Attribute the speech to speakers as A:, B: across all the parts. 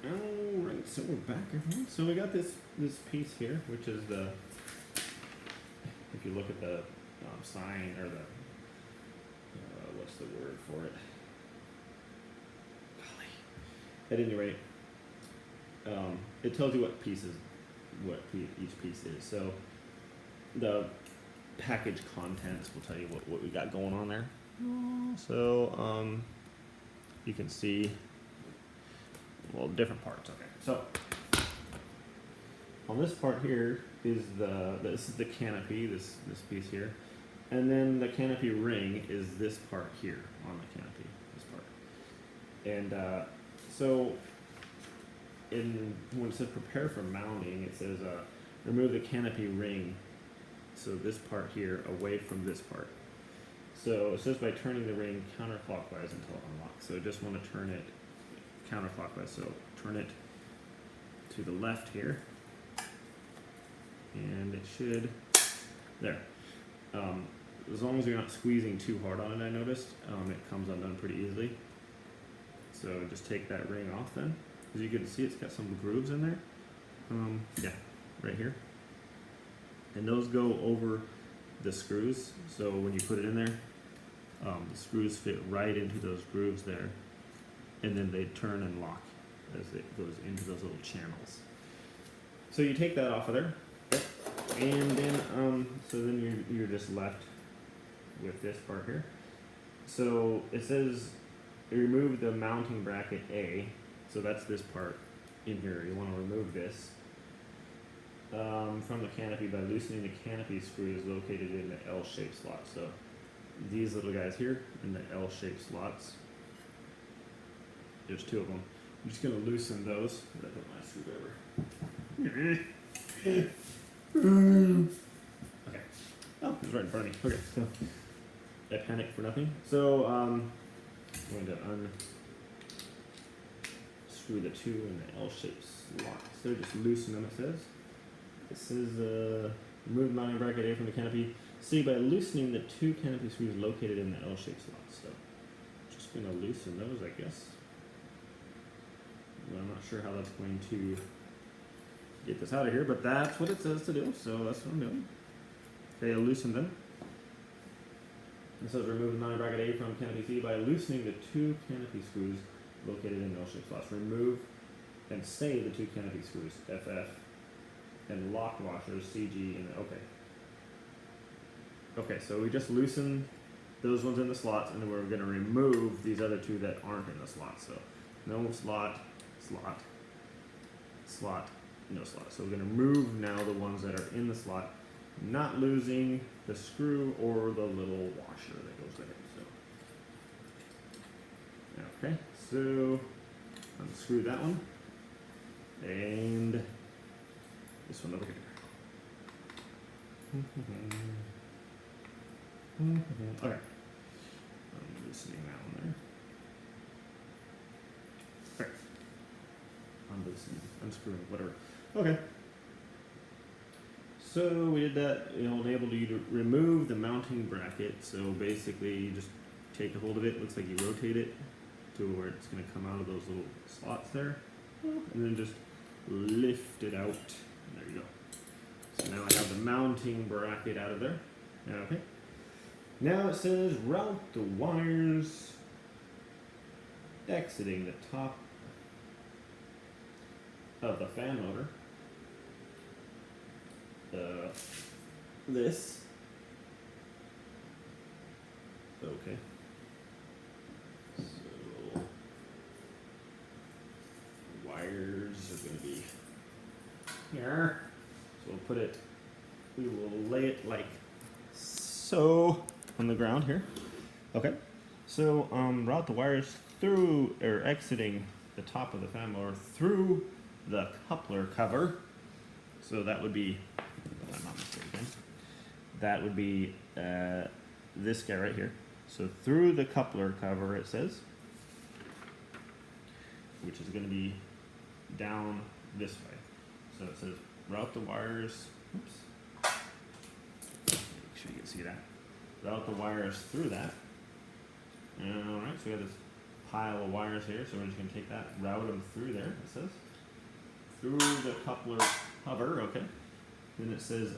A: Alright, so we're back, everyone. So we got this piece here, which is the, if you look at the sign, or the, what's the word for it? Golly. At any rate, it tells you what each piece is. So the package contents will tell you what we got going on there. So you can see, well, different parts. Okay, so on this part here is this is the canopy, this piece here, and then the canopy ring is this part here on the canopy, this part. And so when it says prepare for mounting, it says remove the canopy ring, so this part here away from this part. So it says by turning the ring counterclockwise until it unlocks. So I just want to turn it counterclockwise. So turn it to the left here, and it should, there. As long as you're not squeezing too hard on it, I noticed, it comes undone pretty easily. So just take that ring off then. As you can see, it's got some grooves in there. Yeah, right here. And those go over the screws. So when you put it in there, the screws fit right into those grooves there, and then they turn and lock as it goes into those little channels. So you take that off of there, and then so then you're just left with this part here. So it says remove the mounting bracket A. So that's this part in here. You want to remove this from the canopy by loosening the canopy screws located in the L-shaped slot. So these little guys here in the L-shaped slots. There's two of them. I'm just going to loosen those. I put my screwdriver. Okay. Oh, it's right in front of me. Okay, so I panicked for nothing. So I'm going to unscrew the two in the L-shaped slot. So just loosen them, it says. It says remove the mounting bracket A from the canopy. See, by loosening the two canopy screws located in the L-shaped slots. So just going to loosen those, I guess. Well, I'm not sure how that's going to get this out of here, but that's what it says to do, so that's what I'm doing. Okay, I'll loosen them. It says remove the mounting bracket A from canopy C by loosening the two canopy screws located in L-shaped slots. Remove and stay the two canopy screws, FF, and lock washers, CG, and okay. Okay, so we just loosen those ones in the slots, and then we're going to remove these other two that aren't in the slots. So no slot, slot, slot, no slot. So we're going to remove now the ones that are in the slot, not losing the screw or the little washer that goes with it. So okay, so unscrew that one, and this one over here. Okay, I'm loosening that one there. Okay, I'm loosening, unscrewing, whatever. Okay. So we did that. It enabled you to remove the mounting bracket. So basically, you just take a hold of it. Looks like you rotate it to where it's going to come out of those little slots there, and then just lift it out. There you go. So now I have the mounting bracket out of there. Okay. Now it says route the wires exiting the top of the fan motor. This. Okay. So wires are going to be here. So we'll put it. We will lay it like so on the ground here. Okay. So route the wires through or exiting the top of the fan motor through the coupler cover. So that would be, if I'm not mistaken, that would be this guy right here. So through the coupler cover, it says, which is going to be down this way. So it says route the wires. Oops. Make sure you can see that. Route the wires through that. All right. So we have this pile of wires here, so we're just going to take that, route them through there, it says. Through the coupler hover, okay. Then it says,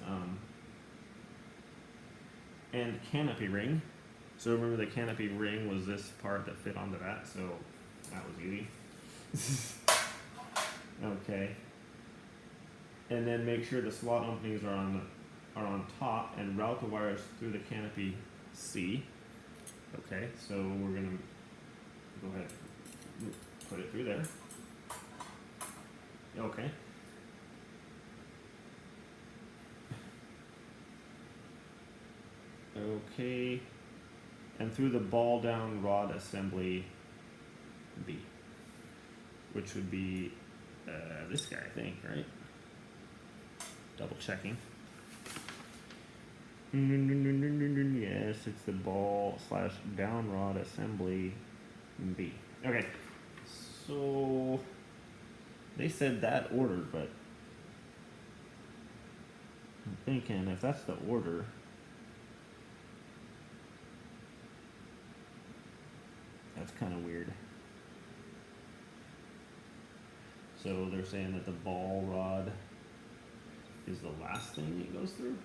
A: and canopy ring. So remember the canopy ring was this part that fit onto that, so that was easy. Okay. And then make sure the slot openings are on top and route the wires through the canopy C. Okay, so we're gonna go ahead and put it through there. Okay. Okay. And through the ball down rod assembly B, which would be this guy, I think, right? Double checking. Yes, it's the ball / down rod assembly B. Okay, so they said that order, but I'm thinking if that's the order, that's kind of weird. So they're saying that the ball rod is the last thing it goes through.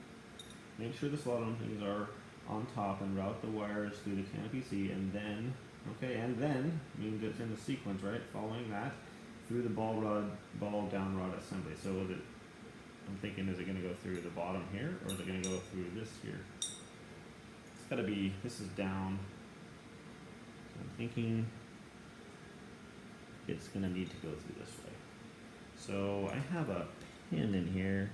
A: Make sure the slot openings are on top and route the wires through the canopy C, and then, okay, and then means it's in the sequence, right? Following that, through the ball down rod assembly. So is it, I'm thinking, is it going to go through the bottom here, or is it going to go through this here? It's got to be, this is down. So I'm thinking it's going to need to go through this way. So I have a pin in here,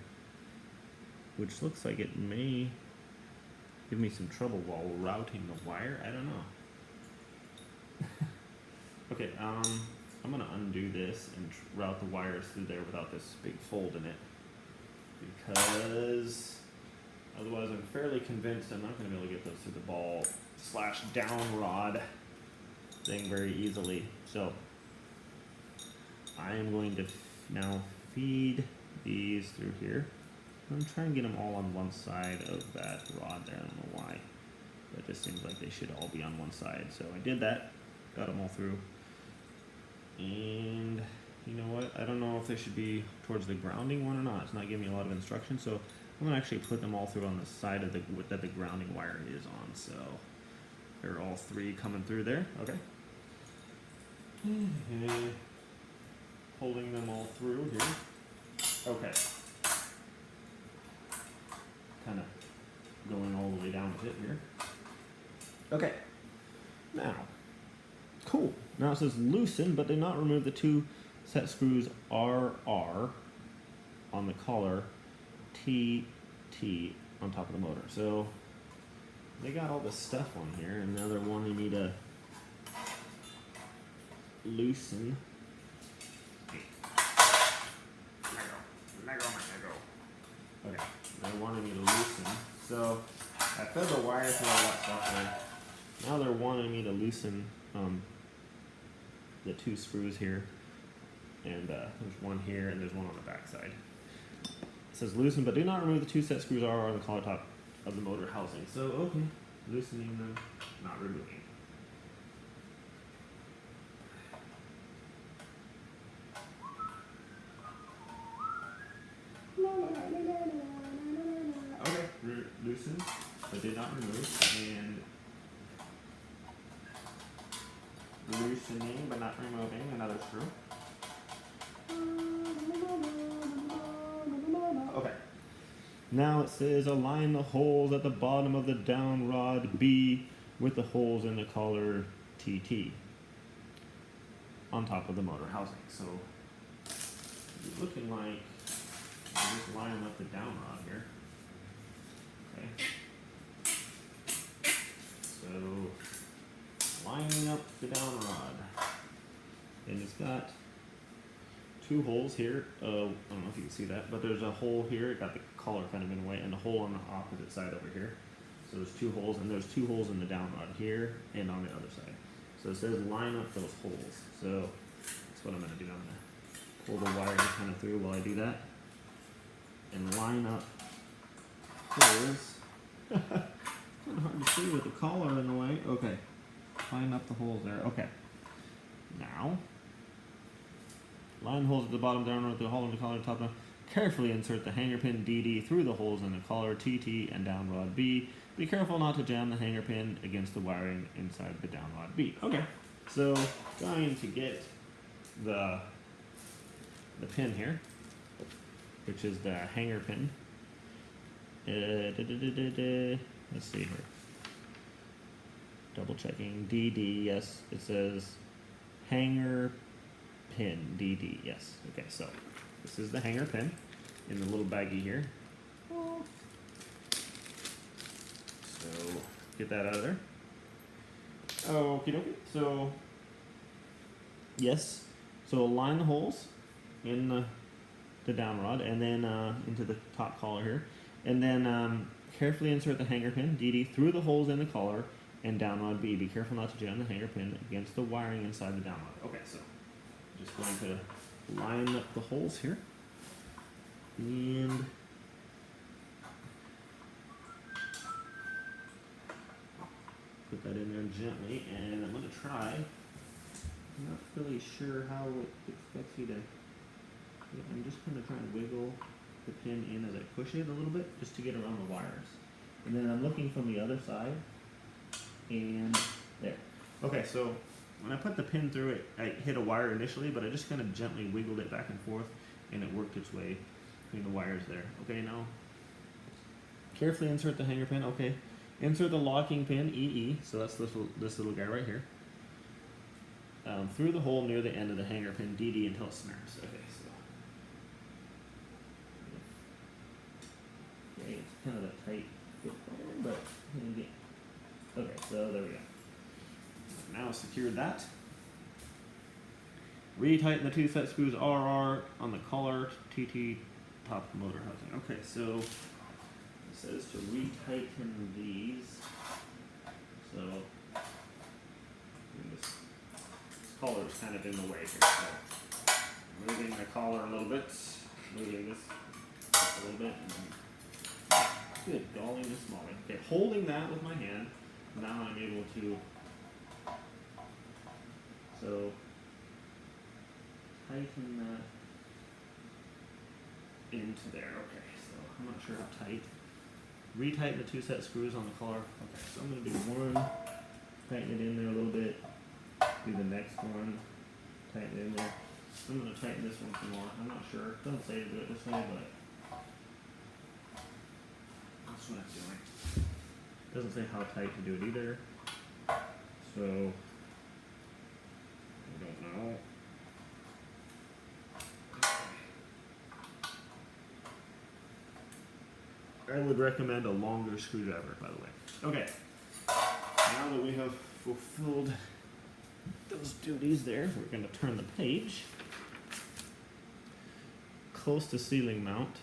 A: which looks like it may give me some trouble while routing the wire. I don't know. Okay, I'm gonna undo this and route the wires through there without this big fold in it, because otherwise I'm fairly convinced I'm not gonna be able to get those through the ball / down rod thing very easily. So I am going to now feed these through here. I'm trying to get them all on one side of that rod there. I don't know why, but it just seems like they should all be on one side. So I did that, got them all through. And you know what? I don't know if they should be towards the grounding one or not. It's not giving me a lot of instruction. So I'm gonna actually put them all through on the side of that the grounding wire is on. So they're all three coming through there. Okay. And pulling them all through here. Okay. Kind of going all the way down with it here. Okay. Now, cool. Now it says loosen, but do not remove the 2 set screws RR on the collar TT on top of the motor. So they got all this stuff on here, and now they're wanting me to loosen. Okay, they wanted me to loosen. So I fed the wire through all that stuff there. Now they're wanting me to loosen the 2 screws here. And there's one here and there's one on the back side. It says loosen, but do not remove the 2 set screws are on the collar top of the motor housing. So, okay, loosening them, not removing. Okay, loosen, but did not remove, and loosening but not removing another screw. Okay. Now it says align the holes at the bottom of the down rod B with the holes in the collar TT on top of the motor housing. So it's looking like I'm just lining up the down rod here. Okay. So lining up the down rod, and it's got 2 holes here. I don't know if you can see that, but there's a hole here. It got the collar kind of in the way, and a hole on the opposite side over here. So there's 2 holes, and there's 2 holes in the down rod here and on the other side. So it says line up those holes. So that's what I'm going to do. I'm going to pull the wire kind of through while I do that, and line up holes. Kind of hard to see with the collar in the way. Okay, line up the holes there. Okay. Now, line the holes at the bottom downward through the hole in the collar top down. Carefully insert the hanger pin DD through the holes in the collar TT and down rod B. Be careful not to jam the hanger pin against the wiring inside the down rod B. Okay, so going to get the pin here, which is the hanger pin. Let's see here. Double checking. DD, yes, it says hanger pin. DD, yes. Okay, so this is the hanger pin in the little baggie here. So get that out of there. Okie dokie. So yes, so line the holes in the down rod and then into the top collar here, and then carefully insert the hanger pin DD through the holes in the collar and down rod B. Be careful not to jam the hanger pin against the wiring inside the down rod. Okay, so I'm just going to line up the holes here and put that in there gently, and I'm going to try. I'm not really sure how it expects you to. I'm just going to try and wiggle the pin in as I push it a little bit, just to get around the wires. And then I'm looking from the other side, and there. Okay, so when I put the pin through it, I hit a wire initially, but I just kind of gently wiggled it back and forth, and it worked its way between the wires there. Okay, now carefully insert the hanger pin. Okay, insert the locking pin EE. So that's this little guy right here. Through the hole near the end of the hanger pin DD until it snaps. Okay, so okay, it's kind of a tight fit there, but okay, so there we go. Now secured that. Retighten the 2 set screws RR on the collar TT top motor housing. Okay, so it says to retighten these. So this collar is kind of in the way here. So moving the collar a little bit, moving this up a little bit, and then good golly, Miss Molly. Okay, holding that with my hand, now I'm able to tighten that into there. Okay, so I'm not sure how tight. Retighten the 2 set screws on the collar. Okay, so I'm going to do one, tighten it in there a little bit, do the next one, tighten it in there. I'm going to tighten this one some more. I'm not sure. It doesn't say to do it this way, but that's what I'm doing. It doesn't say how tight to do it either. So I don't know. I would recommend a longer screwdriver, by the way. Okay, now that we have fulfilled those duties there, we're going to turn the page. Close to ceiling mount.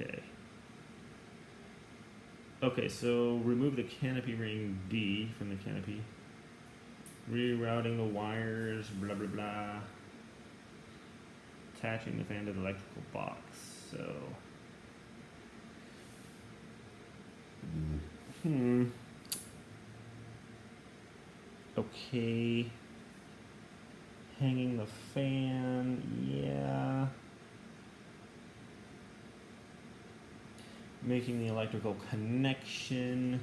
A: Okay. Okay, so remove the canopy ring D from the canopy. Rerouting the wires, blah blah blah. Attaching the fan to the electrical box. So okay. Hanging the fan, yeah. Making the electrical connection.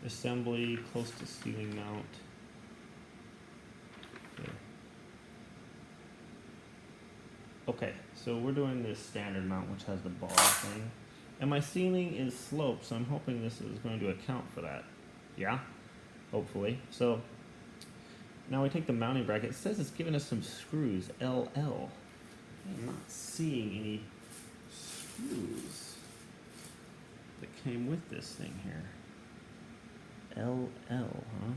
A: Assembly close to ceiling mount. Okay, so we're doing this standard mount, which has the bar thing. And my ceiling is sloped, so I'm hoping this is going to account for that. Yeah? Hopefully. So, now we take the mounting bracket. It says it's giving us some screws, LL. I'm not seeing any screws that came with this thing here. LL, huh?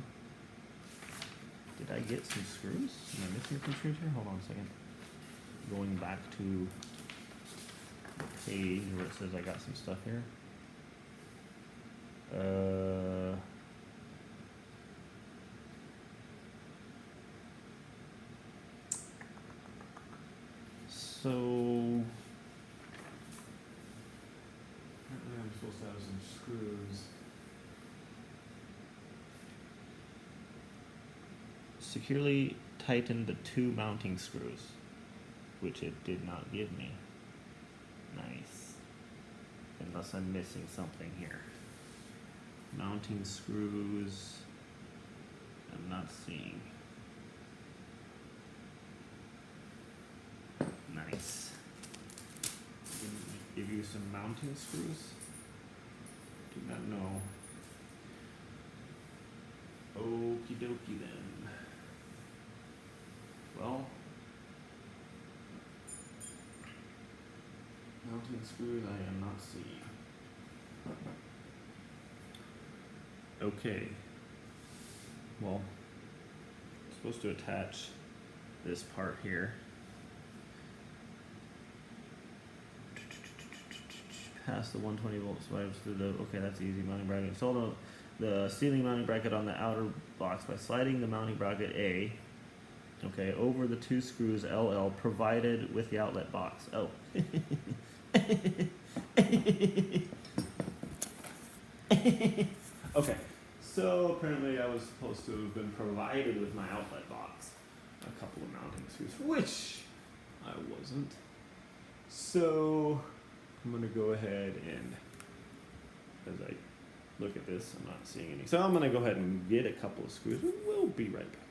A: Did I get some screws? Am I missing some screws here? Hold on a second. Going back to the page where it says I got some stuff here. So I'm supposed to have some screws. securely tighten the 2 mounting screws, which it did not give me. Nice. Unless I'm missing something here. Mounting screws, I'm not seeing. Nice. Give you some mounting screws? Do not know. Okie dokie then. Well, mounting screws I am not seeing. Okay. Well, I'm supposed to attach this part here. Pass the 120 volt swipes through the, okay, that's easy, mounting bracket. Install the ceiling mounting bracket on the outer box by sliding the mounting bracket A, okay, over the 2 screws LL provided with the outlet box. Oh. Okay, so apparently I was supposed to have been provided with my outlet box a couple of mounting screws, which I wasn't. So I'm gonna go ahead and, as I look at this, I'm not seeing any. So I'm gonna go ahead and get a couple of screws. We'll be right back.